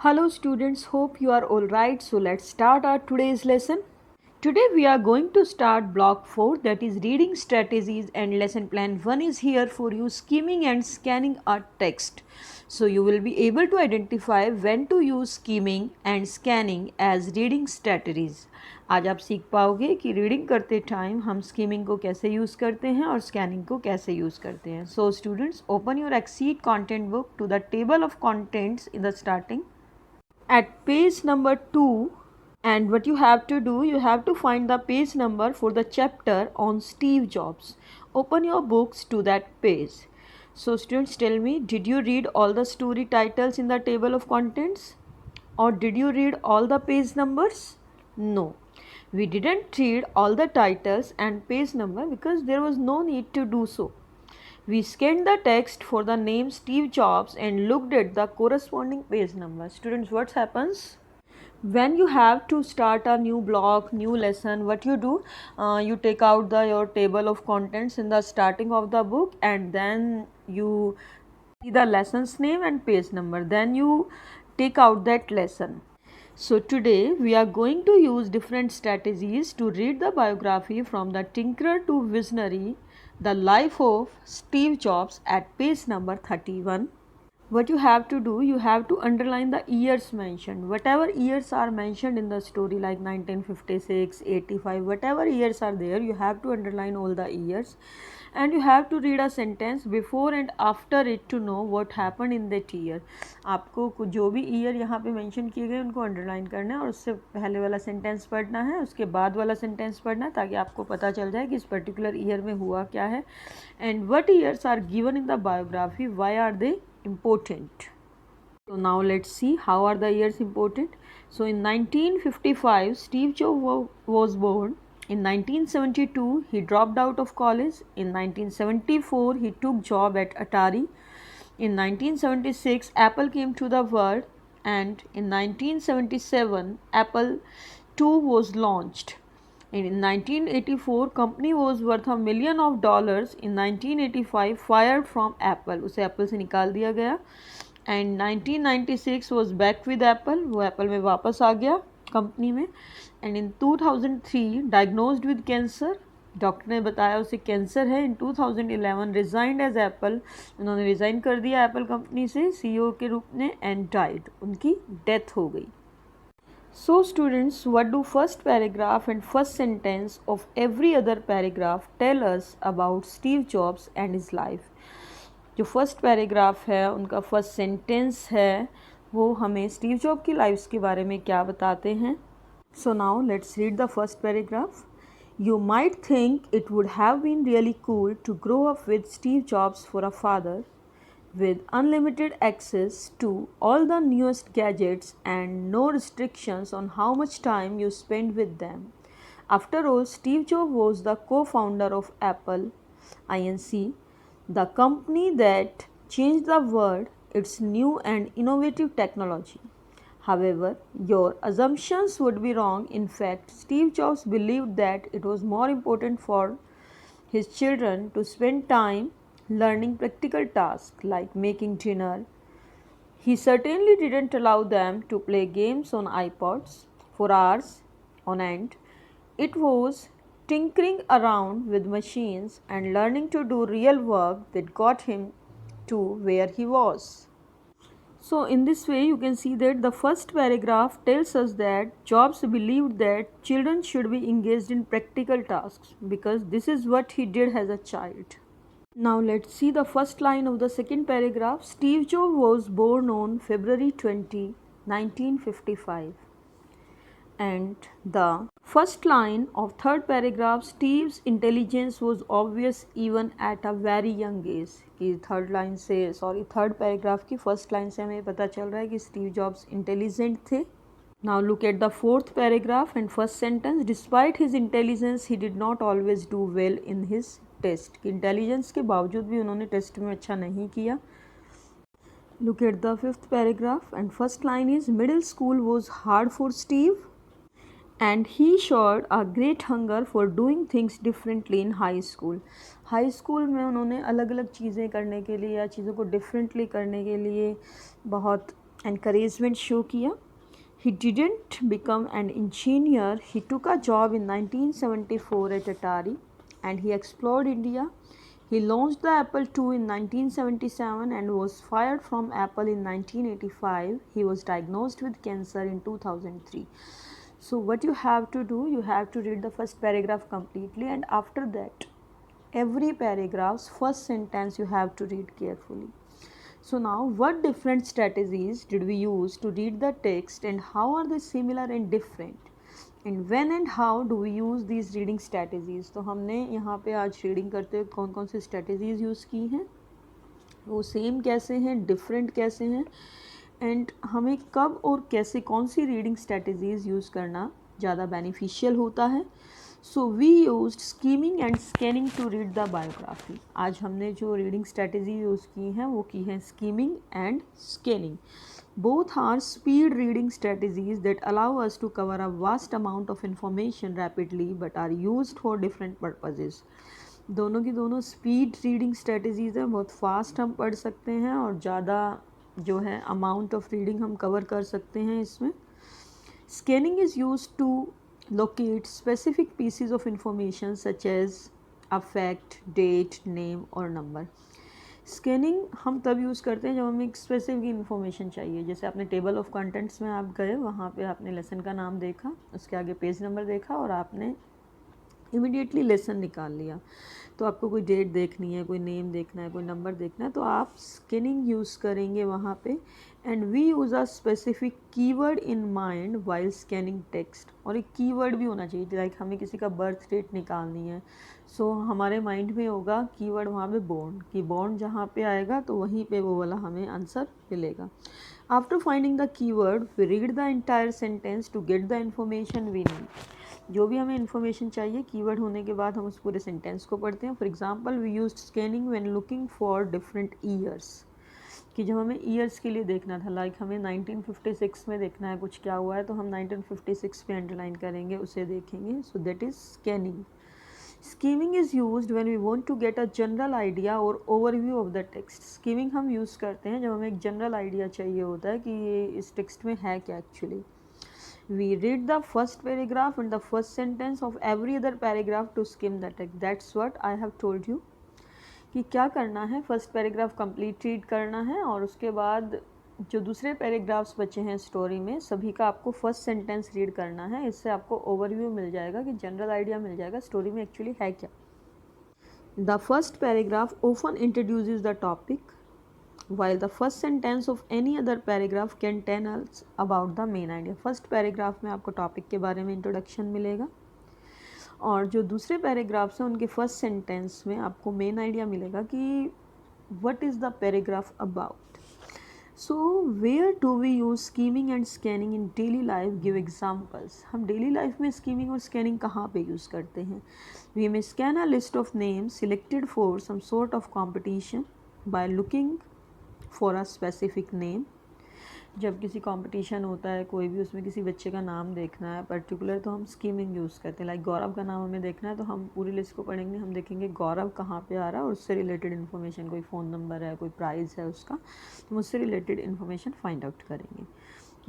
Hello students, hope you are all right. So let's start our today's lesson. Today we are going to start block 4, that is reading strategies, and lesson plan 1 is here for you, skimming and scanning a text. So you will be able to identify when to use skimming and scanning as reading strategies. आज आप सीख पाओगे कि reading करते time हम skimming को कैसे use करते हैं और स्कैनिंग को कैसे यूज़ करते हैं. So students, open your exceed content book to the table of contents in the starting at page number 2, and what you have to do, you have to find the page number for the chapter on Steve Jobs. Open your books to that page. So students, tell me, did you read all the story titles in the table of contents, or did you read all the page numbers? No, we didn't read all the titles and page number because there was no need to do so. We scanned the text for the name Steve Jobs and looked at the corresponding page number. Students, what happens? When you have to start a new block, new lesson, what you do? You take out your table of contents in the starting of the book, and then you see the lesson's name and page number. Then you take out that lesson. So today we are going to use different strategies to read the biography from the tinkerer to visionary, the life of Steve Jobs at page number 31. What you have to do, you have to underline the years mentioned. Whatever years are mentioned in the story, like 1956, 85, whatever years are there, you have to underline all the years, and you have to read a sentence before and after it to know what happened in that year. आपको जो भी year यहाँ पे mention किए गए उनको underline करना है और उससे पहले वाला सेंटेंस पढ़ना है, उसके बाद वाला सेंटेंस पढ़ना है, ताकि आपको पता चल जाए कि इस पर्टिकुलर ईयर में हुआ क्या है. And what years are given in the biography, why are they important. So now let's see how are the years important. So in 1955 Steve Jobs was born. In 1972 he dropped out of college. In 1974 he took job at Atari. In 1976 Apple came to the world, and in 1977 Apple II was launched. And in 1984 company was worth $1 million. In 1985 fired from Apple, उसे Apple से निकाल दिया गया. And 1996 was back with Apple, वो Apple में वापस आ गया company में. And in 2003 diagnosed with cancer, doctor ने बताया उसे कैंसर है. इन 2011 रिजाइंड एज एप्पल, उन्होंने रिज़ाइन कर दिया एप्पल कंपनी से CEO के रूप में. एंड डाइड, उनकी डेथ हो गई. So students, what do first paragraph and first sentence of every other paragraph tell us about Steve Jobs and his life? जो फर्स्ट पैराग्राफ है उनका फर्स्ट सेंटेंस है वो हमें स्टीव जॉब की लाइफ के बारे में क्या बताते हैं. So now let's read the first paragraph. You might think it would have been really cool to grow up with Steve Jobs for a father, with unlimited access to all the newest gadgets and no restrictions on how much time you spend with them. After all, Steve Jobs was the co-founder of Apple Inc., the company that changed the world, its new and innovative technology. However, your assumptions would be wrong. In fact, Steve Jobs believed that it was more important for his children to spend time learning practical tasks like making dinner. He certainly didn't allow them to play games on iPods for hours on end. It was tinkering around with machines and learning to do real work that got him to where he was. So in this way you can see that the first paragraph tells us that Jobs believed that children should be engaged in practical tasks because this is what he did as a child. Now let's see the first line of the second paragraph. Steve Jobs was born on February 20, 1955. And the first line of third paragraph, Steve's intelligence was obvious even at a very young age. कि third paragraph की first line से हमें पता चल रहा है कि Steve jobs intelligent थे. Now look at the fourth paragraph and first sentence. Despite his intelligence, he did not always do well in his test. कि इंटेलिजेंस के बावजूद भी उन्होंने टेस्ट में अच्छा नहीं किया. Look at the fifth paragraph and first line is middle school was hard for Steve and he showed a great hunger for doing things differently in high school. High school में उन्होंने अलग अलग चीज़ें करने के लिए या चीज़ों को डिफरेंटली करने के लिए बहुत encouragement शो किया. He didn't become an engineer. He took a job in 1974 at Atari and he explored India. He launched the Apple II in 1977 and was fired from Apple in 1985. He was diagnosed with cancer in 2003. So what you have to do, you have to read the first paragraph completely, and after that every paragraph's first sentence you have to read carefully. So now what different strategies did we use to read the text and how are they similar and different? And when and how do we use these reading strategies? तो हमने यहाँ पे आज reading करते हुए कौन कौन सी strategies use की हैं, वो सेम कैसे हैं, डिफरेंट कैसे हैं, एंड हमें कब और कैसे कौन सी रीडिंग स्ट्रेटजीज यूज़ करना ज़्यादा बेनिफिशियल होता है. So we used skimming and scanning to read the biography. आज हमने जो रीडिंग स्ट्रेटजी यूज़ की हैं वो की हैं skimming and scanning. Both are speed reading strategies that allow us to cover a vast amount of information rapidly but are used for different purposes. दोनों की दोनों स्पीड रीडिंग स्ट्रेटजीज़ हैं, बहुत फास्ट हम पढ़ सकते हैं और ज़्यादा जो है अमाउंट ऑफ रीडिंग हम कवर कर सकते हैं इसमें. Scanning is used to locate specific pieces of information such as a fact, date, name or number. Scanning हम तब यूज़ करते हैं जब हमें एक स्पेसिफिक इन्फॉर्मेशन चाहिए. जैसे आपने टेबल ऑफ कंटेंट्स में आप गए, वहाँ पे आपने लेसन का नाम देखा, उसके आगे पेज नंबर देखा और आपने इमीडिएटली लेसन निकाल लिया. तो आपको कोई डेट देखनी है, कोई नेम देखना है, कोई नंबर देखना है, तो आप स्कैनिंग यूज़ करेंगे वहाँ पे. And we use a specific keyword in mind while scanning text. और एक कीवर्ड भी होना चाहिए, लाइक हमें किसी का बर्थ डेट निकालनी है, सो हमारे माइंड में होगा कीवर्ड वहाँ पे बोर्न, कि बोर्न जहाँ पे आएगा तो वहीं पे वो वाला हमें आंसर मिलेगा. After finding the keyword we read the entire sentence to get the information we need. जो भी हमें इन्फॉर्मेशन चाहिए कीवर्ड होने के बाद हम उस पूरे सेंटेंस को पढ़ते हैं. For example we used scanning when looking for different years, कि जब हमें ईयर्स के लिए देखना था, लाइक हमें 1956 में देखना है कुछ क्या हुआ है, तो हम 1956 पे अंडरलाइन करेंगे, उसे देखेंगे. So that is scanning. Skimming is used when we want to get a general idea और overview of the text. Skimming हम यूज़ करते हैं जब हमें एक जनरल आइडिया चाहिए होता है कि ये इस टेक्स्ट में है क्या actually. We read the first paragraph and the first sentence of every other paragraph to skim the text. That's what I have told you. कि क्या करना है, फर्स्ट पैराग्राफ कंप्लीट रीड करना है और उसके बाद जो दूसरे पैराग्राफ्स बचे हैं स्टोरी में सभी का आपको फर्स्ट सेंटेंस रीड करना है. इससे आपको ओवरव्यू मिल जाएगा कि जनरल आइडिया मिल जाएगा स्टोरी में एक्चुअली है क्या. The first paragraph often introduces the topic while the first sentence of any other paragraph can tell us about the main idea. First paragraph में आपको टॉपिक के बारे में इंट्रोडक्शन मिलेगा और जो दूसरे पैराग्राफ्स हैं उनके फर्स्ट सेंटेंस में आपको मेन आइडिया मिलेगा कि what is the paragraph about. So where do we use skimming and scanning in daily life? Give examples. हम डेली लाइफ में स्कीमिंग और स्कैनिंग कहाँ पे यूज़ करते हैं? We may scan a list of names selected for some sort of competition by looking for a specific name. जब किसी competition होता है कोई भी, उसमें किसी बच्चे का नाम देखना है पर्टिकुलर, तो हम स्कीमिंग यूज़ करते हैं. लाइक गौरव का नाम हमें देखना है तो हम पूरी लिस्ट को पढ़ेंगे, हम देखेंगे गौरव कहाँ पे आ रहा है और उससे रिलेटेड इन्फॉर्मेशन, कोई फ़ोन नंबर है, कोई प्राइस है उसका, तो उससे रिलेटेड इन्फॉर्मेशन फाइंड आउट करेंगे.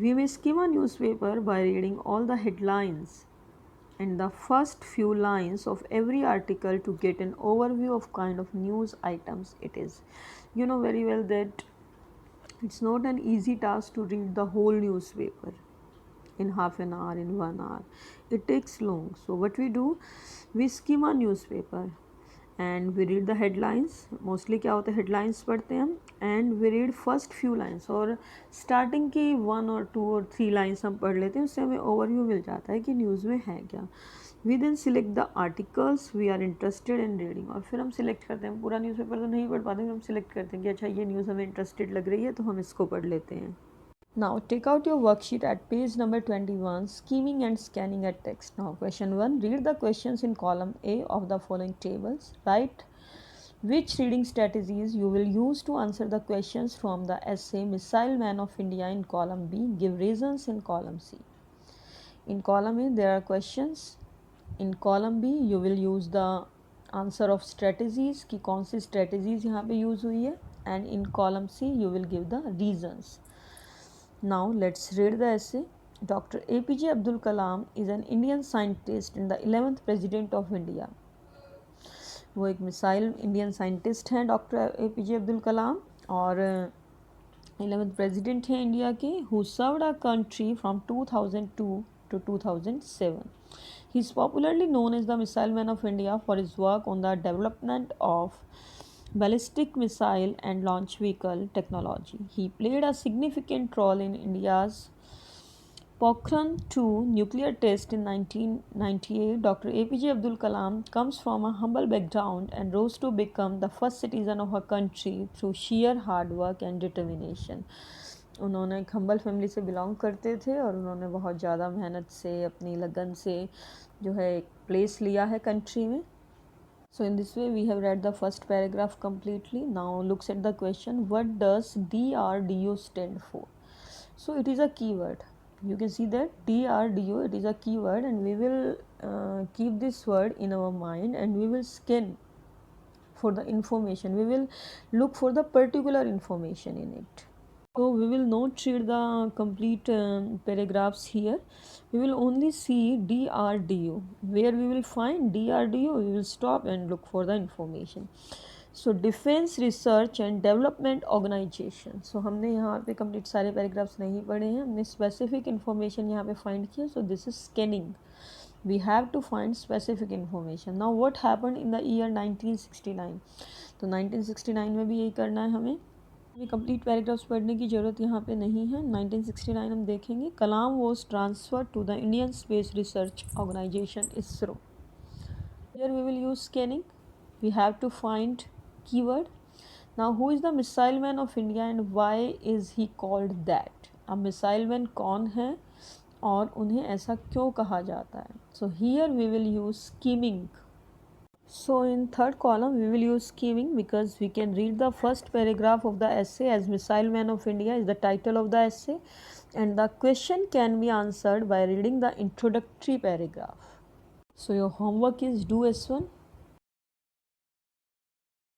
We may skim a newspaper by reading all the headlines and the first few lines of every article to get an overview of kind of news items it is. You know very well that it's not an easy task to read the whole newspaper in half an hour, in 1 hour. It takes long. So what we do, we skim a newspaper and we read the headlines. Mostly क्या होता है, headlines पढ़ते हैं हम, and we read first few lines. और starting की 1 or 2 or 3 lines हम पढ़ लेते हैं, उससे हमें overview मिल जाता है कि न्यूज़ में है क्या. We then select the articles we are interested in reading. और फिर हम select करते हैं, पूरा न्यूज़पेपर तो नहीं पढ़ पाते, हम select करते हैं कि अच्छा ये न्यूज़ हमें इंटरेस्टेड लग रही है तो हम इसको पढ़ लेते हैं. Now take out your worksheet at page number 21, scheming and scanning at text. Now question 1, read the questions in column A of the following tables. Write which reading strategies you will use to answer the questions from the essay Missile Man of India in column B. Give reasons in column C. In column A there are questions. In column B you will use the answer of strategies कि कौन सी strategies यहाँ पे use हुई है, and in column C you will give the reasons. Now let's read the essay. Dr. APJ Abdul Kalam is an Indian scientist and the 11th President of India. वो एक missile Indian scientist हैं doctor APJ Abdul Kalam और 11th president हैं India के, who served our country from 2002 to 2007. He is popularly known as the Missile Man of India for his work on the development of ballistic missile and launch vehicle technology. He played a significant role in India's Pokhran 2 nuclear test in 1998. Dr. APJ Abdul Kalam comes from a humble background and rose to become the first citizen of our country through sheer hard work and determination. उन्होंने एक humble family से belong करते थे और उन्होंने बहुत ज़्यादा मेहनत से अपनी लगन से जो है एक प्लेस लिया है कंट्री में. So in this way we have read the first paragraph completely. Now looks at the question, what does DRDO stand for? So it is a keyword. You can see that DRDO, it is a keyword, and we will keep this word in our mind and we will scan for the information. We will look for the particular information in it. So we will not read the complete paragraphs here. We will only see DRDO. Where we will find DRDO, we will stop and look for the information. So Defense Research and Development Organization. So हमने यहाँ पे complete सारे paragraphs नहीं पढ़े हैं, हमने specific information यहाँ पे find किया. So this is scanning. We have to find specific information. Now what happened in the year 1969? तो 1969 में भी यही करना है हमें. ये कंप्लीट पैराग्राफ्स पढ़ने की ज़रूरत यहाँ पे नहीं है. 1969 हम देखेंगे. Kalam was transfer to the Indian space research organisation ISRO. Here we will use scanning. We have to find keyword. Now who is the missile man of India and why is he called that. अब missile man कौन है और उन्हें ऐसा क्यों कहा जाता है. So here we will use skimming. So in third column we will use scheming because we can read the first paragraph of the essay as Missile Man of India is the title of the essay, and the question can be answered by reading the introductory paragraph. So your homework is do S1.